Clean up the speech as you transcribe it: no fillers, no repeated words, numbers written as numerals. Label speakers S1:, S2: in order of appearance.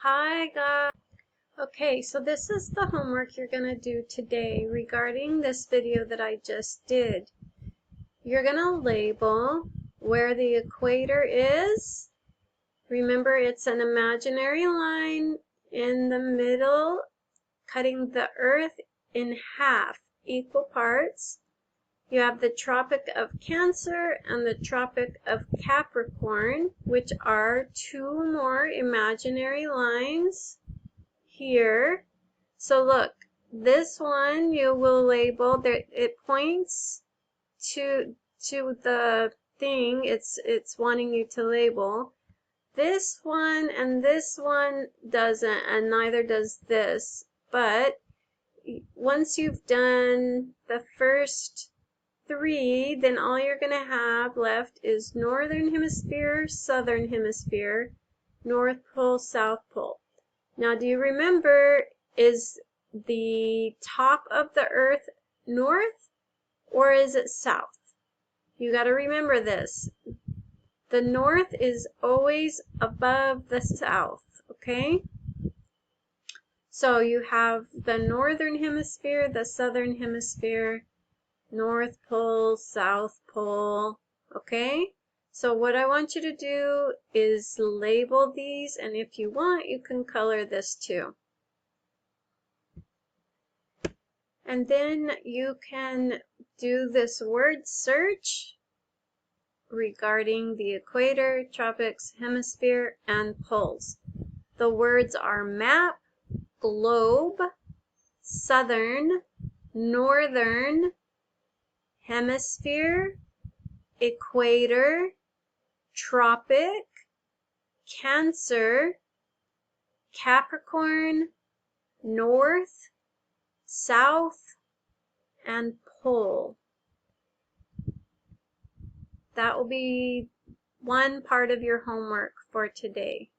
S1: Hi guys. Okay, so this is the homework you're going to do today regarding this video that I just did. You're going to label where the equator is. Remember, it's an imaginary line in the middle, cutting the earth in half, equal parts. You have the Tropic of Cancer and the Tropic of Capricorn, which are two more imaginary lines here. So look, this one you will label there. It points to the thing it's wanting you to label. This one and this one doesn't, and neither does this. But once you've done the first three, then all you're going to have left is northern hemisphere, southern hemisphere, North Pole, South Pole. Now, do you remember, is the top of the earth north or is it south? You got to remember this. The north is always above the south, okay? So you have the northern hemisphere, the southern hemisphere, North Pole, South Pole, okay? So what I want you to do is label these, and if you want, you can color this too. And then you can do this word search regarding the equator, tropics, hemisphere, and poles. The words are map, globe, southern, northern, hemisphere, equator, tropic, Cancer, Capricorn, north, south, and pole. That will be one part of your homework for today.